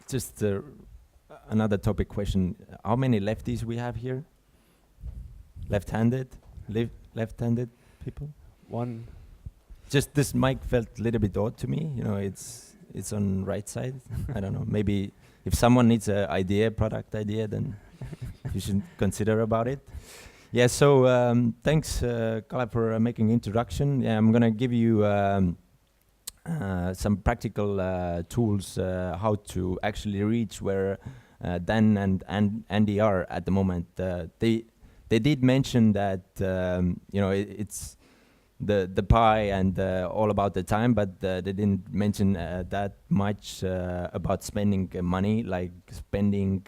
just another topic question. How many lefties we have here? Left-handed? Left-handed people? One. Just this mic felt a little bit odd to me. You know, it's on right side. I don't know. Maybe if someone needs a idea, product idea, then you should consider about it. Yeah. So thanks, Kalev, for making introduction. Yeah, I'm gonna give you some practical tools how to actually reach where Dan and Andy are at the moment. They did mention that you know it's the pie and all about the time, but they didn't mention that much about spending money, like spending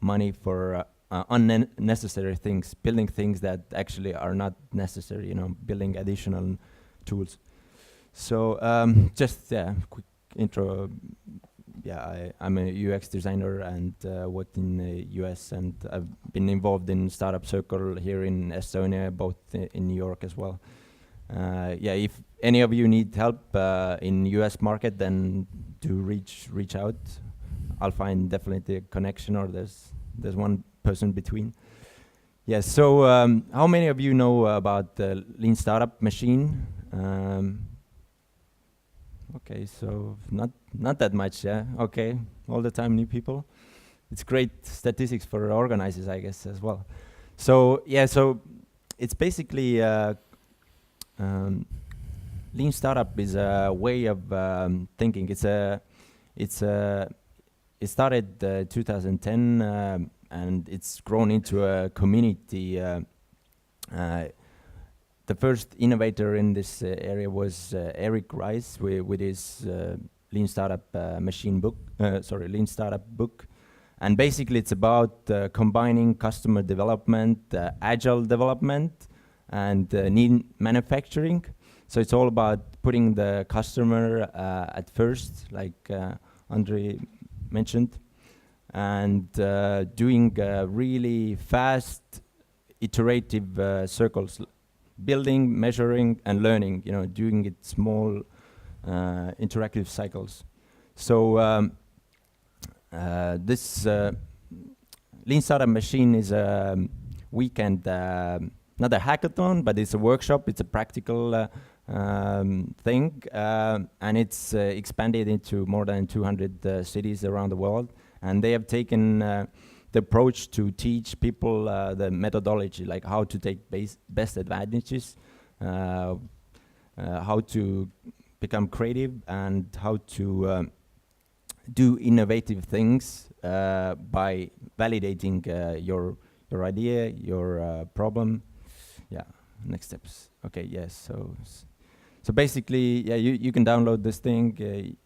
money for unnecessary things, building things that actually are not necessary. You know, building additional tools. So just quick intro. Yeah, I'm a UX designer and worked in the US, and I've been involved in Startup Circle here in Estonia, both in New York as well. Yeah, if any of you need help in US market, then do reach out. I'll find definitely a connection, or there's one person between. Yeah. So how many of you know about the Lean Startup machine? Okay, so not that much, yeah. Okay, all the time new people. It's great statistics for organizers, I guess, as well. So yeah, so it's basically Lean Startup is a way of thinking. It started 2010 and it's grown into a community. The first innovator in this area was Eric Rice with his Lean Startup Lean Startup book. And basically it's about combining customer development, agile development, and lean manufacturing. So it's all about putting the customer at first, like Andre mentioned, and doing really fast, iterative circles, building, measuring, and learning. You know, doing it small, interactive cycles. So this Lean Startup machine is a weekend, not a hackathon, but it's a workshop. It's a practical thing, and it's expanded into more than 200 cities around the world. And they have taken the approach to teach people the methodology, like how to take best advantages, how to become creative, and how to do innovative things by validating your idea, your problem. Yeah, next steps. Okay, yes. So basically, yeah, you can download this thing.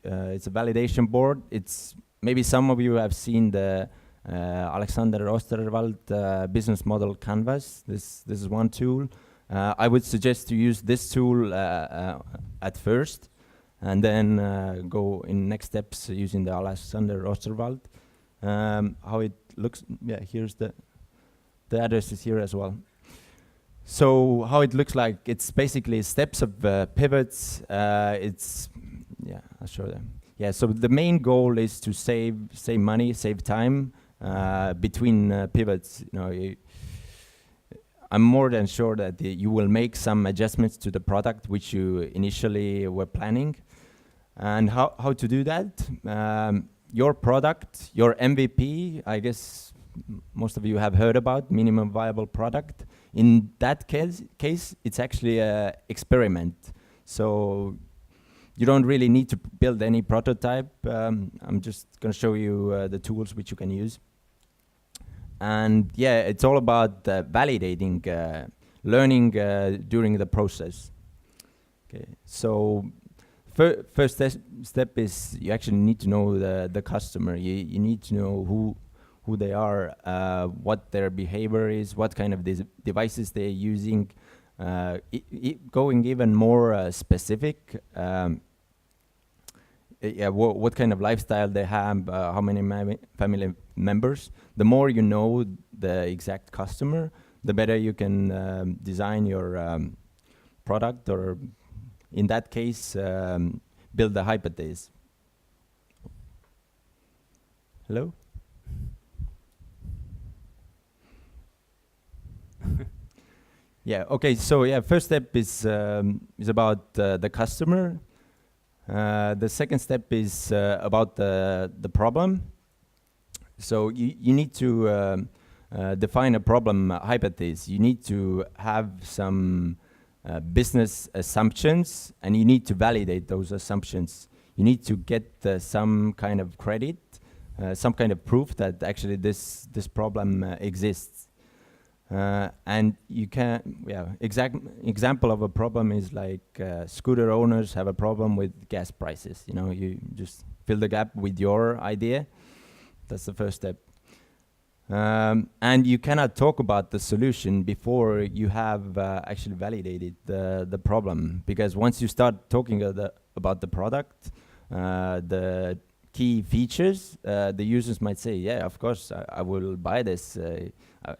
It's a validation board. It's maybe some of you have seen the Alexander Osterwald business model canvas. This is one tool. I would suggest to use this tool at first, and then go in next steps using the Alexander Osterwald. How it looks, yeah, here's the address is here as well. So how it looks like, it's basically steps of pivots. It's, yeah, I'll show them. Yeah, so the main goal is to save money, save time between pivots. You know, I'm more than sure that you will make some adjustments to the product which you initially were planning. And how to do that? Your product, your MVP, I guess most of you have heard about minimum viable product. In that case, it's actually an experiment. So you don't really need to build any prototype. I'm just going to show you the tools which you can use. And yeah, it's all about validating, learning during the process. Okay, so first step is you actually need to know the customer. You need to know who they are, what their behavior is, what kind of devices they're using. Going even more specific, yeah, what kind of lifestyle they have, how many family members. The more you know the exact customer, the better you can design your product, or in that case, build a hypothesis. Hello? Yeah, okay, so yeah, first step is about the customer. The second step is about the problem. So you need to define a problem hypothesis. You need to have some business assumptions, and you need to validate those assumptions. You need to get some kind of credit, some kind of proof that actually this problem exists. And you can, example of a problem is like scooter owners have a problem with gas prices. You know, you just fill the gap with your idea. That's the first step. And you cannot talk about the solution before you have actually validated the problem, because once you start talking about the product, the key features, the users might say, yeah, of course, I will buy this.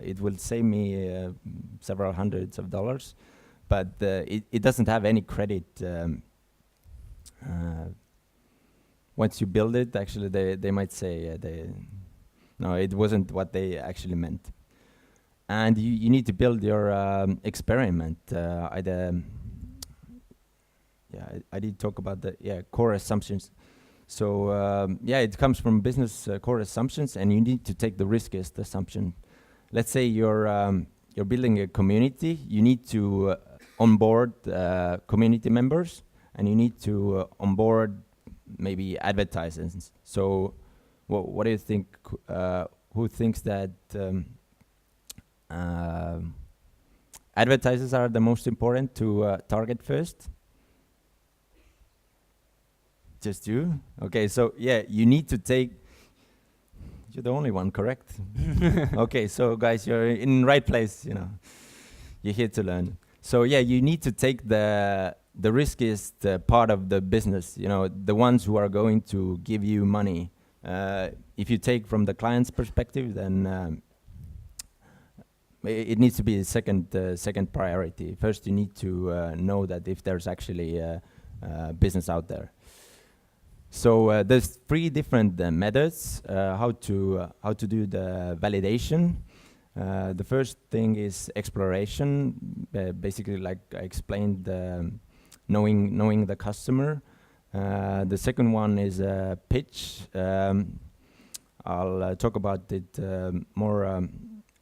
It will save me several hundreds of dollars, but it doesn't have any credit. Once you build it, actually, they might say, no, it wasn't what they actually meant. And you need to build your experiment. I did talk about the core assumptions. So it comes from business core assumptions, and you need to take the riskiest assumption. Let's say you're building a community. You need to onboard community members, and you need to onboard maybe advertisers. So what do you think? Who thinks that advertisers are the most important to target first? Just you? Okay, so yeah, you need to take. You're the only one, correct? Okay, so guys, you're in the right place. You know, you're here to learn. So yeah, you need to take the riskiest part of the business. You know, the ones who are going to give you money. If you take from the client's perspective, then it needs to be a second priority. First, you need to know that if there's actually a business out there. So there's 3 different methods how to do the validation. The first thing is exploration, basically like I explained, knowing the customer. The second one is pitch. I'll talk about it more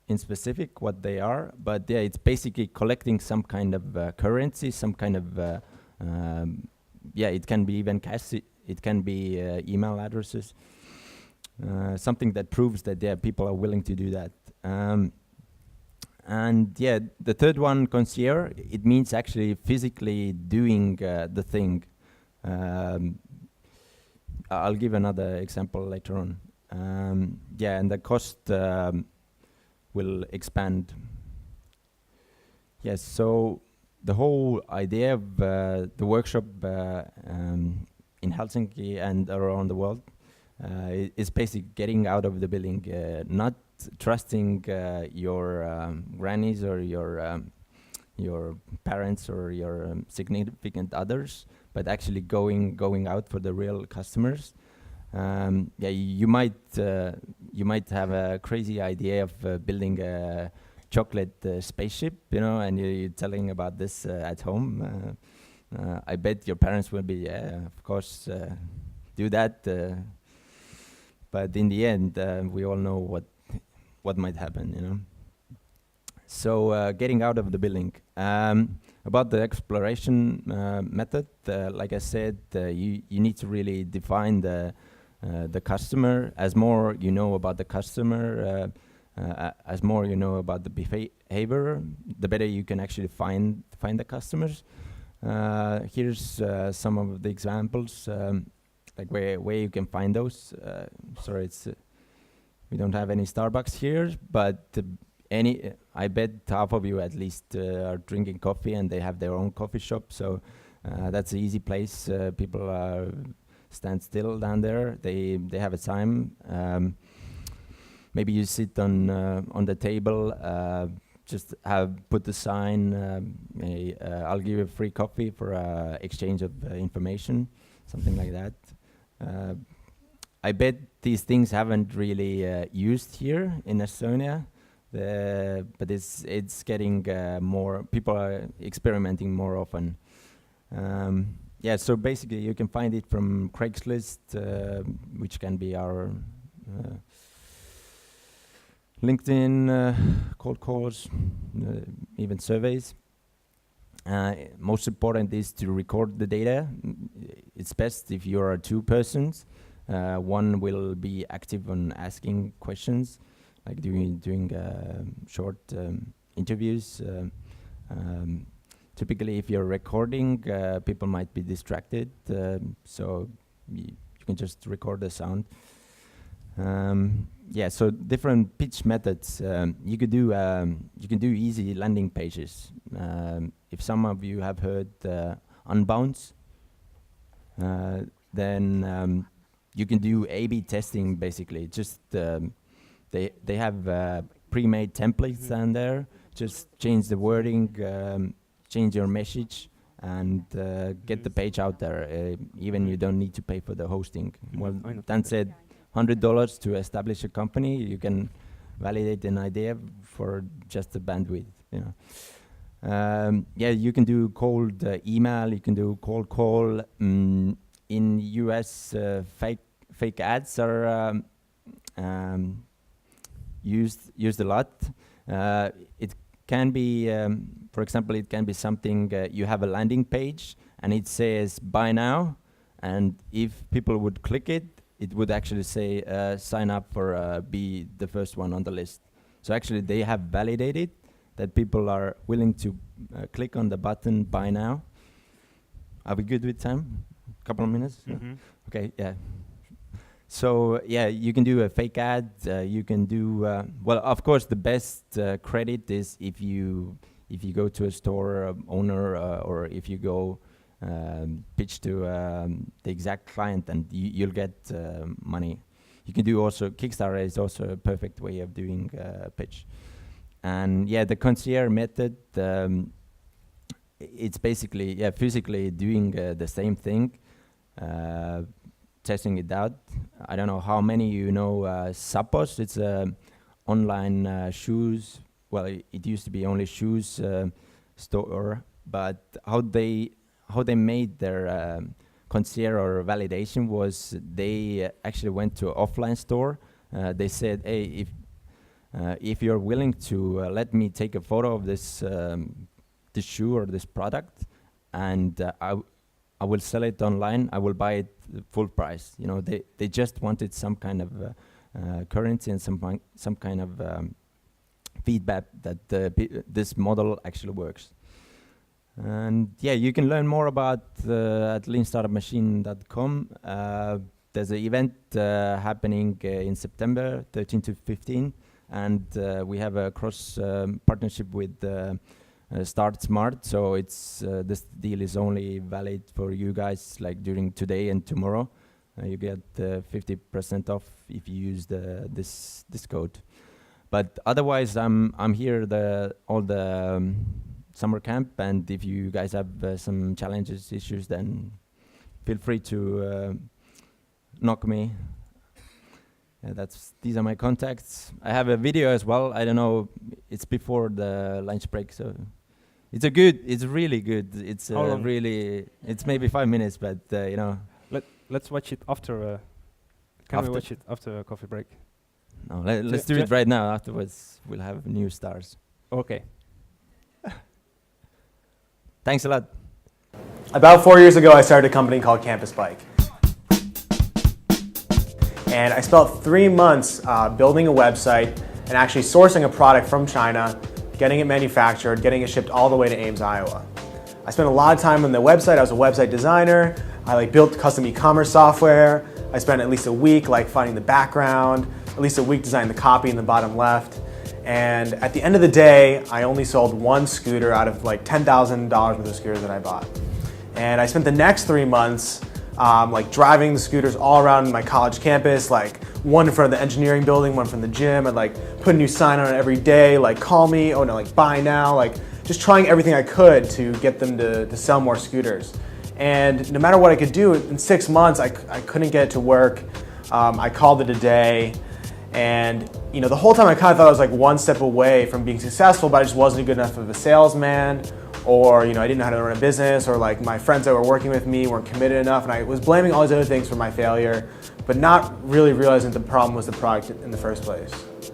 in specific what they are, but yeah, it's basically collecting some kind of currency, some kind of it can be even cash. It can be email addresses, something that proves that people are willing to do that. And yeah, the third one, concierge, it means actually physically doing the thing. I'll give another example later on. And the cost will expand. Yes, so the whole idea of the workshop in Helsinki and around the world is basically getting out of the building, not trusting your grannies or your parents or your significant others, but actually going out for the real customers. You might have a crazy idea of building a chocolate spaceship, you know, and you're telling about this at home. I bet your parents will be, of course, do that. But in the end, we all know what might happen, you know. So getting out of the building. About the exploration method, like I said, you need to really define the customer. As more you know about the customer, as more you know about the behavior, the better you can actually find the customers. Here's some of the examples, like where you can find those. Sorry, we don't have any Starbucks here, but I bet half of you at least are drinking coffee and they have their own coffee shop. So that's an easy place. People stand still down there. They have a time. Maybe you sit on the table. Just put the sign. I'll give you free coffee for exchange of information, something like that. I bet these things haven't really used here in Estonia, but it's getting more. People are experimenting more often. Yeah, so basically you can find it from Craigslist, which can be our LinkedIn, cold calls, even surveys. Most important is to record the data. It's best if you are two persons. One will be active on asking questions, like doing short interviews. Typically, if you're recording, people might be distracted, so you can just record the sound. Yeah, so different pitch methods. You can do easy landing pages. If some of you have heard Unbounce, then you can do A/B testing. Basically, just they have pre-made templates down there. Just change the wording, change your message, and get the page out there. Even you don't need to pay for the hosting. Well, Dan said $100 to establish a company. You can validate an idea for just the bandwidth. Yeah, you can do cold email. You can do cold call. In US, fake ads are used a lot. It can be, for example, it can be something. You have a landing page and it says "buy now," and if people would click it, it would actually say sign up for be the first one on the list. So actually they have validated that people are willing to click on the button buy now. Are we good with time? Couple of minutes? Okay, yeah. So yeah, you can do a fake ad. You can do, well, of course the best credit is if you go to a store owner or if you go pitch to the exact client, and you'll get money. You can do also Kickstarter is also a perfect way of doing a pitch. And yeah, the concierge method, it's basically physically doing the same thing, testing it out. I don't know how many you know Zappos. It's online shoes. Well, it used to be only shoes store, but how they made their concierge or validation was they actually went to an offline store. They said, hey, if you're willing to let me take a photo of this shoe or this product, and I will sell it online, I will buy it full price. They just wanted some kind of currency and some kind of feedback that this model actually works. And yeah, you can learn more about at leanstartupmachine.com. There's an event happening in September 13 to 15, and we have a cross partnership with StartSmart. So it's this deal is only valid for you guys, like during today and tomorrow. You get 50% off if you use this code. But otherwise, I'm here all the summer camp, and if you guys have some challenges, issues, then feel free to knock me. These are my contacts. I have a video as well. I don't know, it's before the lunch break, so it's really good. It's it's maybe 5 minutes, but Let's watch it after. Can we watch it after a coffee break? No, let's do it right now. Afterwards, we'll have new stars. Okay. Thanks a lot. About 4 years ago, I started a company called Campus Bike. And I spent 3 months building a website and actually sourcing a product from China, getting it manufactured, getting it shipped all the way to Ames, Iowa. I spent a lot of time on the website. I was a website designer. I built custom e-commerce software. I spent at least a week finding the background, at least a week designing the copy in the bottom left. And at the end of the day, I only sold one scooter out of $10,000 worth of scooters that I bought. And I spent the next 3 months driving the scooters all around my college campus, one in front of the engineering building, one from the gym. I'd put a new sign on it every day, call me, oh no, buy now, just trying everything I could to get them to sell more scooters. And no matter what I could do, in 6 months, I couldn't get it to work. I called it a day, and the whole time I kind of thought I was like one step away from being successful, but I just wasn't good enough of a salesman, or I didn't know how to run a business, or like my friends that were working with me weren't committed enough, and I was blaming all these other things for my failure, but not really realizing the problem was the product in the first place.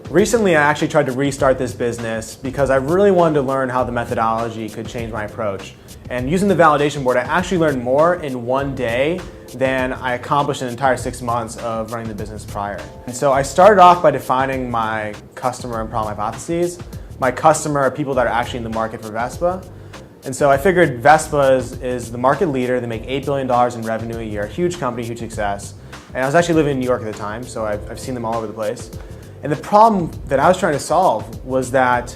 Recently, I actually tried to restart this business because I really wanted to learn how the methodology could change my approach. And using the validation board, I actually learned more in one day than I accomplished in an entire 6 months of running the business prior. And so I started off by defining my customer and problem hypotheses. My customer are people that are actually in the market for Vespa. And so I figured Vespa is the market leader. They make $8 billion in revenue a year, huge company, huge success. And I was actually living in New York at the time, so I've seen them all over the place. And the problem that I was trying to solve was that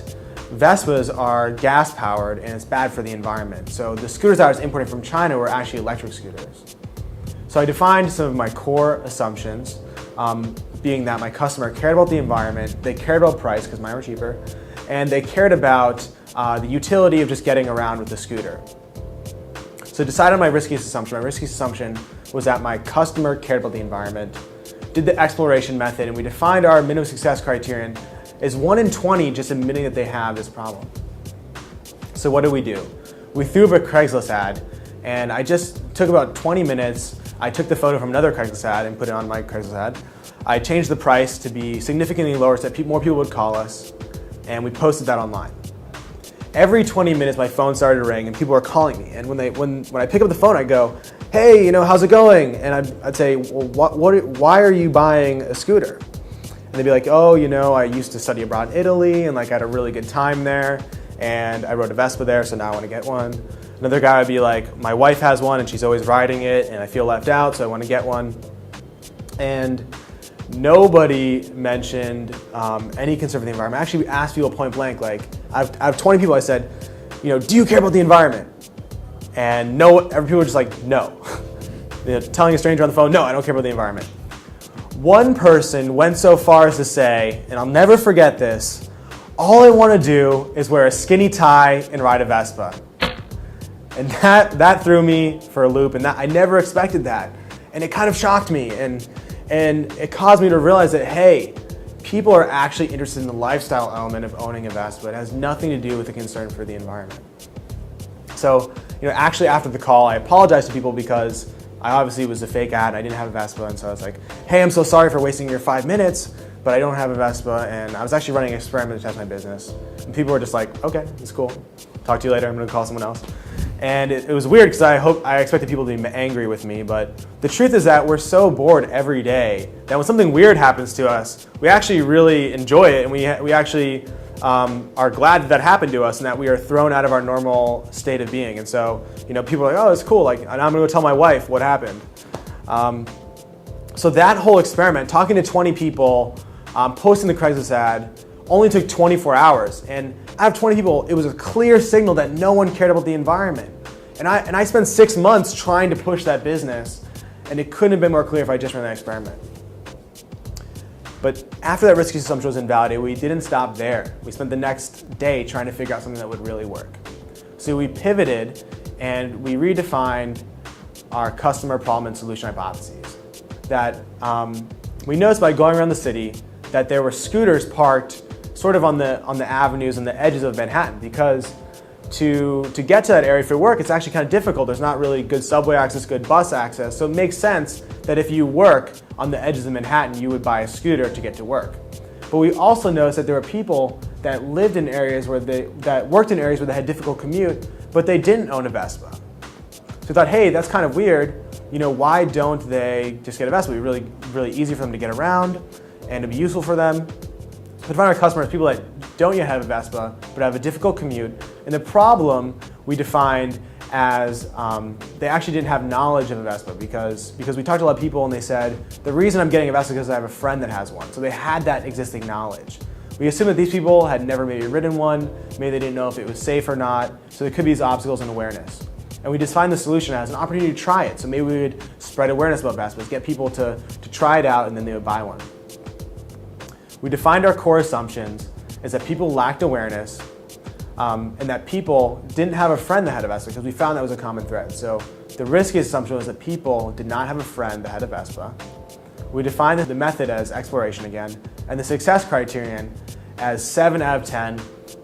Vespas are gas-powered and it's bad for the environment. So the scooters that I was importing from China were actually electric scooters. So I defined some of my core assumptions, being that my customer cared about the environment, they cared about price because mine were cheaper, and they cared about the utility of just getting around with the scooter. So I decided on my riskiest assumption. My riskiest assumption was that my customer cared about the environment, did the exploration method, and we defined our minimum success criterion as 1 in 20 just admitting that they have this problem. So what did we do? We threw up a Craigslist ad, and I just took about 20 minutes. I took the photo from another Craigslist ad and put it on my Craigslist ad. I changed the price to be significantly lower so that more people would call us, and we posted that online. Every 20 minutes, my phone started to ring, and people were calling me. And when I pick up the phone, I go, "Hey, how's it going?" And I'd say, "Well, why are you buying a scooter?" And they'd be like, "Oh, I used to study abroad in Italy, and I had a really good time there, and I rode a Vespa there, so now I want to get one." Another guy would be like, "My wife has one, and she's always riding it, and I feel left out, so I want to get one." And nobody mentioned any concern for the environment. Actually, we asked people point blank, like, out of 20 people, I said, "Do you care about the environment?" And every people were just like, "No." Telling a stranger on the phone, "No, I don't care about the environment." One person went so far as to say, and I'll never forget this, "All I want to do is wear a skinny tie and ride a Vespa." And that threw me for a loop, and I never expected that. And it kind of shocked me, and it caused me to realize that, hey, people are actually interested in the lifestyle element of owning a Vespa. It has nothing to do with the concern for the environment. So, actually after the call, I apologized to people because I obviously was a fake ad. I didn't have a Vespa, and so I was like, "Hey, I'm so sorry for wasting your 5 minutes, but I don't have a Vespa," and I was actually running an experiment to test my business. And people were just like, "Okay, it's cool. Talk to you later. I'm going to call someone else." And it was weird because I expected people to be angry with me, but the truth is that we're so bored every day that when something weird happens to us, we actually really enjoy it, and we actually are glad that happened to us and that we are thrown out of our normal state of being. And so, people are like, "Oh, it's cool. Like, and I'm going to go tell my wife what happened." So that whole experiment, talking to 20 people, posting the Craigslist ad, only took 24 hours. And out of 20 people, it was a clear signal that no one cared about the environment. And I spent 6 months trying to push that business, and it couldn't have been more clear if I just ran that experiment. But after that risky assumption was invalidated, we didn't stop there. We spent the next day trying to figure out something that would really work. So we pivoted and we redefined our customer problem and solution hypotheses. That we noticed by going around the city that there were scooters parked sort of on the avenues and the edges of Manhattan, because to get to that area for work, it's actually kind of difficult. There's not really good subway access, good bus access. So it makes sense that if you work on the edges of Manhattan, you would buy a scooter to get to work. But we also noticed that there were people that lived in areas that worked in areas where they had difficult commute, but they didn't own a Vespa. So we thought, hey, that's kind of weird. Why don't they just get a Vespa? It would be really easy for them to get around, and it'd be useful for them. But to find our customers, people that don't yet have a Vespa, but have a difficult commute. And the problem we defined as they actually didn't have knowledge of a Vespa, because we talked to a lot of people and they said, the reason I'm getting a Vespa is because I have a friend that has one. So they had that existing knowledge. We assumed that these people had never maybe ridden one, maybe they didn't know if it was safe or not, so there could be these obstacles in awareness. And we defined the solution as an opportunity to try it. So maybe we would spread awareness about Vespas, get people to try it out, and then they would buy one. We defined our core assumptions as that people lacked awareness, and that people didn't have a friend that had a Vespa, because we found that was a common thread. So the riskiest assumption was that people did not have a friend that had a Vespa. We defined the method as exploration again, and the success criterion as 7 out of 10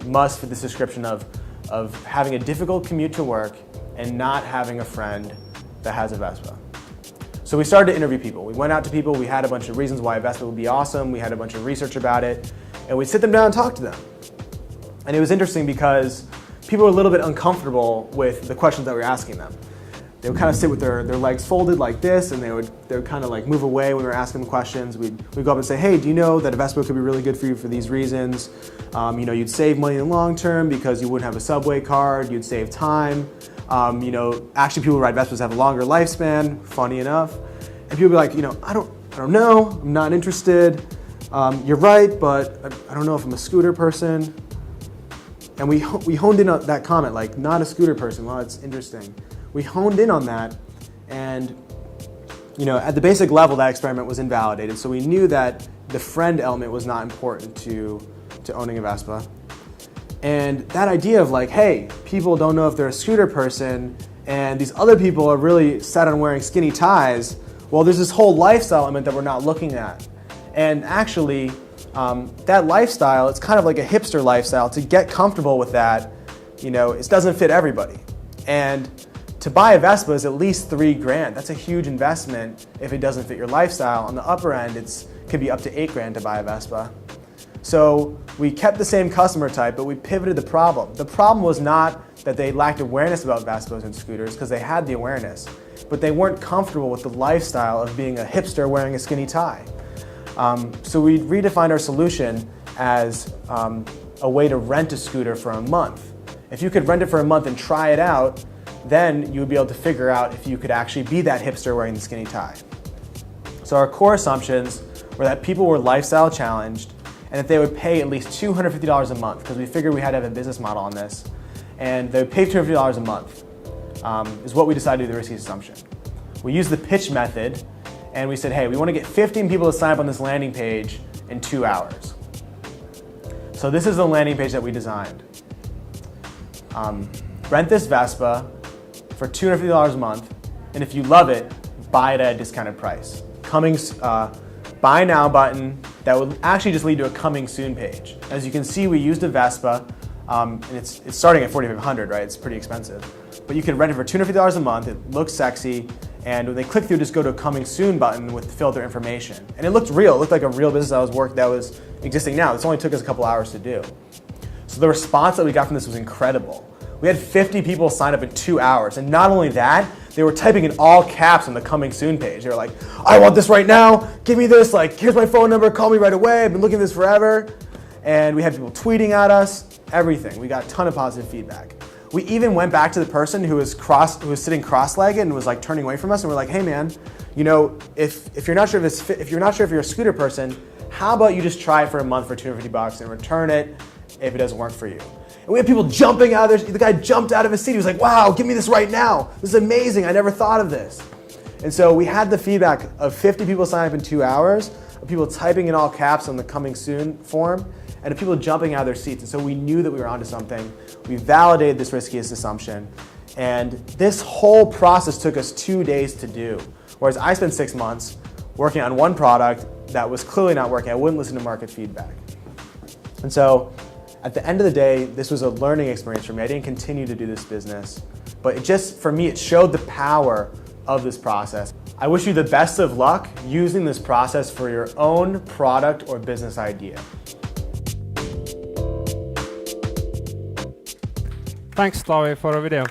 must fit this description of having a difficult commute to work and not having a friend that has a Vespa. So we started to interview people. We went out to people, we had a bunch of reasons why a Vespa would be awesome, we had a bunch of research about it, and we'd sit them down and talk to them. And it was interesting because people were a little bit uncomfortable with the questions that we were asking them. They would kind of sit with their legs folded like this, and they would kind of like move away when we were asking them questions. We'd go up and say, hey, do you know that a Vespa could be really good for you for these reasons? You'd save money in the long term because you wouldn't have a subway card, you'd save time. Actually people who ride Vespas have a longer lifespan, funny enough. And people would be like, I don't know, I'm not interested. You're right, but I don't know if I'm a scooter person. And we honed in on that comment, like, not a scooter person. Well, it's interesting. We honed in on that, and at the basic level, that experiment was invalidated. So we knew that the friend element was not important to owning a Vespa. And that idea of like, hey, people don't know if they're a scooter person, and these other people are really set on wearing skinny ties. Well, there's this whole lifestyle element that we're not looking at. And actually, that lifestyle, it's kind of like a hipster lifestyle. To get comfortable with that, it doesn't fit everybody. And to buy a Vespa is at least $3,000. That's a huge investment if it doesn't fit your lifestyle. On the upper end, it could be up to $8,000 to buy a Vespa. So we kept the same customer type, but we pivoted the problem. The problem was not that they lacked awareness about Vespas and scooters, because they had the awareness, but they weren't comfortable with the lifestyle of being a hipster wearing a skinny tie. So we redefined our solution as a way to rent a scooter for a month. If you could rent it for a month and try it out, then you would be able to figure out if you could actually be that hipster wearing the skinny tie. So our core assumptions were that people were lifestyle challenged and that they would pay at least $250 a month, because we figured we had to have a business model on this. And they would pay $250 a month is what we decided to do the riskiest assumption. We used the pitch method, and we said, hey, we want to get 15 people to sign up on this landing page in 2 hours. So this is the landing page that we designed. Rent this Vespa for $250 a month, and if you love it, buy it at a discounted price. Buy now button that would actually just lead to a coming soon page. As you can see, we used a Vespa, and it's starting at $4,500, right? It's pretty expensive. But you can rent it for $250 a month, it looks sexy, and when they click through, just go to a coming soon button with filter information. And it looked real, it looked like a real business that was existing now. This only took us a couple hours to do. So the response that we got from this was incredible. We had 50 people sign up in 2 hours, and not only that, they were typing in all caps on the coming soon page. They were like, I want this right now, give me this, like, here's my phone number, call me right away, I've been looking at this forever. And we had people tweeting at us, everything. We got a ton of positive feedback. We even went back to the person who was sitting cross-legged and was like turning away from us, and we're like, hey man, if you're not sure if you're a scooter person, how about you just try it for a month for $250 and return it if it doesn't work for you? And we had people jumping out of the guy jumped out of his seat. He was like, wow, give me this right now. This is amazing. I never thought of this. And so we had the feedback of 50 people sign up in 2 hours, of people typing in all caps on the coming soon form, and of people jumping out of their seats. And so we knew that we were onto something. We validated this riskiest assumption. And this whole process took us 2 days to do. Whereas I spent 6 months working on one product that was clearly not working. I wouldn't listen to market feedback. And so at the end of the day, this was a learning experience for me. I didn't continue to do this business, but for me, it showed the power of this process. I wish you the best of luck using this process for your own product or business idea. Thanks, Taavi, for a video.